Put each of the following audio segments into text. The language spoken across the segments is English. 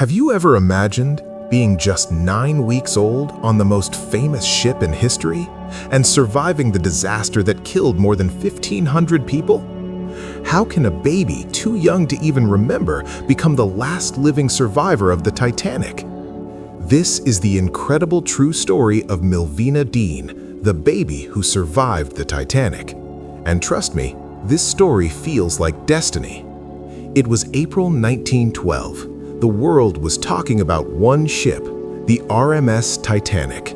Have you ever imagined being just 9 weeks old on the most famous ship in history and surviving the disaster that killed more than 1,500 people? How can a baby too young to even remember become the last living survivor of the Titanic? This is the incredible true story of Millvina Dean, the baby who survived the Titanic. And trust me, this story feels like destiny. It was April 1912. The world was talking about one ship, the RMS Titanic.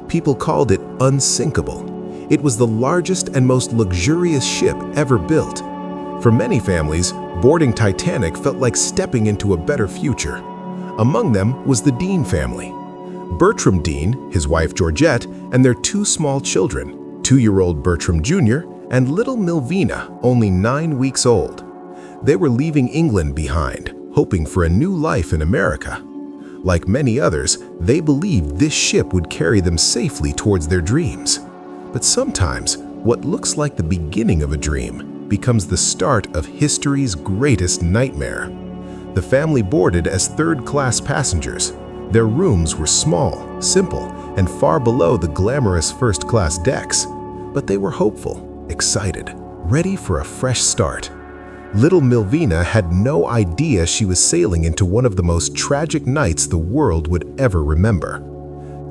People called it unsinkable. It was the largest and most luxurious ship ever built. For many families, boarding Titanic felt like stepping into a better future. Among them was the Dean family. Bertram Dean, his wife Georgette, and their 2 small children, 2-year-old Bertram Jr. and little Millvina, only 9 weeks old. They were leaving England behind, hoping for a new life in America. Like many others, they believed this ship would carry them safely towards their dreams. But sometimes, what looks like the beginning of a dream becomes the start of history's greatest nightmare. The family boarded as third-class passengers. Their rooms were small, simple, and far below the glamorous first-class decks. But they were hopeful, excited, ready for a fresh start. Little Millvina had no idea she was sailing into one of the most tragic nights the world would ever remember.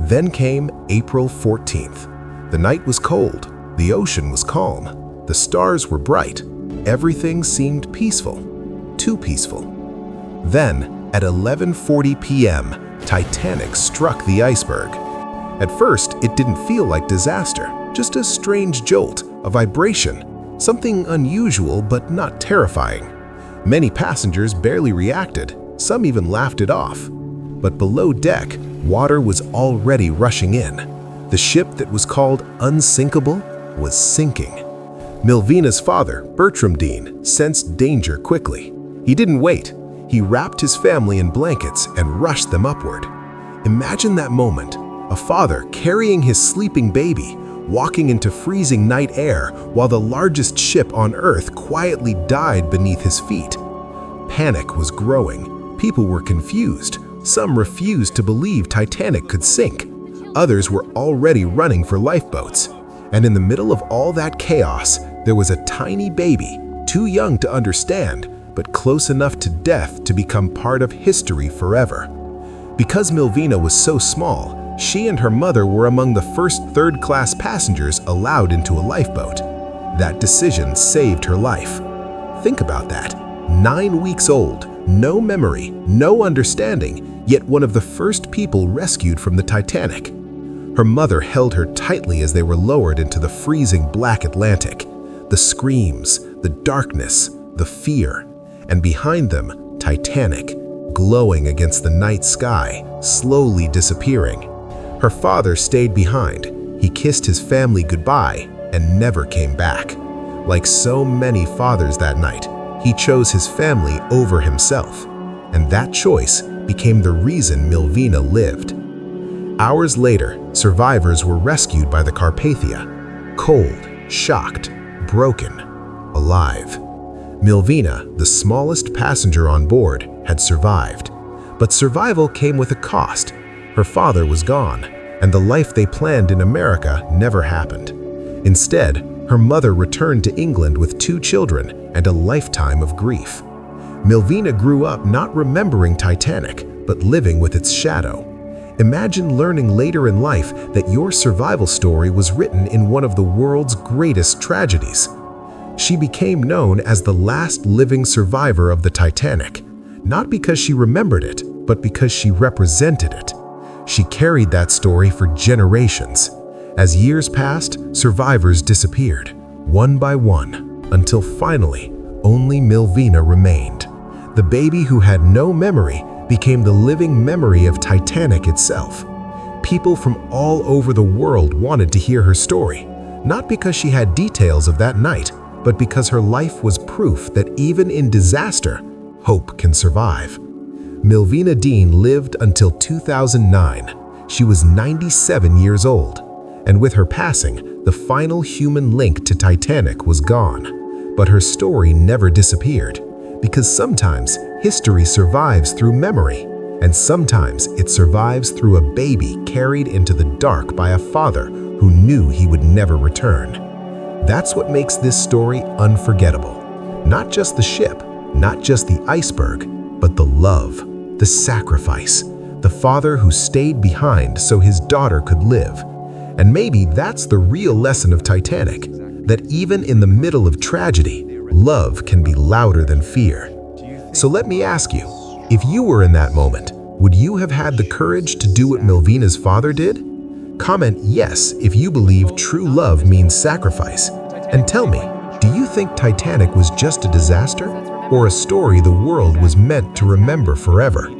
Then came April 14th. The night was cold, the ocean was calm, the stars were bright, everything seemed peaceful, too peaceful. Then, at 11:40 p.m., Titanic struck the iceberg. At first, it didn't feel like disaster, just a strange jolt, a vibration, something unusual but not terrifying. Many passengers barely reacted, some even laughed it off. But below deck, water was already rushing in. The ship that was called unsinkable was sinking. Millvina's father, Bertram Dean, sensed danger quickly. He didn't wait. He wrapped his family in blankets and rushed them upward. Imagine that moment, a father carrying his sleeping baby, walking into freezing night air while the largest ship on Earth quietly died beneath his feet. Panic was growing. People were confused. Some refused to believe Titanic could sink. Others were already running for lifeboats. And in the middle of all that chaos, there was a tiny baby, too young to understand, but close enough to death to become part of history forever. Because Millvina was so small, she and her mother were among the first third-class passengers allowed into a lifeboat. That decision saved her life. Think about that. 9 weeks old, no memory, no understanding, yet one of the first people rescued from the Titanic. Her mother held her tightly as they were lowered into the freezing black Atlantic. The screams, the darkness, the fear, and behind them, Titanic, glowing against the night sky, slowly disappearing. Her father stayed behind. He kissed his family goodbye and never came back. Like so many fathers that night, he chose his family over himself. And that choice became the reason Millvina lived. Hours later, survivors were rescued by the Carpathia, cold, shocked, broken, alive. Millvina, the smallest passenger on board, had survived. But survival came with a cost. Her father was gone, and the life they planned in America never happened. Instead, her mother returned to England with 2 children and a lifetime of grief. Millvina grew up not remembering Titanic, but living with its shadow. Imagine learning later in life that your survival story was written in one of the world's greatest tragedies. She became known as the last living survivor of the Titanic, not because she remembered it, but because she represented it. She carried that story for generations. As years passed, survivors disappeared, one by one, until finally, only Millvina remained. The baby who had no memory became the living memory of Titanic itself. People from all over the world wanted to hear her story, not because she had details of that night, but because her life was proof that even in disaster, hope can survive. Millvina Dean lived until 2009. She was 97 years old. And with her passing, the final human link to Titanic was gone. But her story never disappeared, because sometimes history survives through memory. And sometimes it survives through a baby carried into the dark by a father who knew he would never return. That's what makes this story unforgettable. Not just the ship, not just the iceberg, but the love, the sacrifice, the father who stayed behind so his daughter could live. And maybe that's the real lesson of Titanic, that even in the middle of tragedy, love can be louder than fear. So let me ask you, if you were in that moment, would you have had the courage to do what Millvina's father did? Comment yes if you believe true love means sacrifice. And tell me, do you think Titanic was just a disaster or a story the world was meant to remember forever?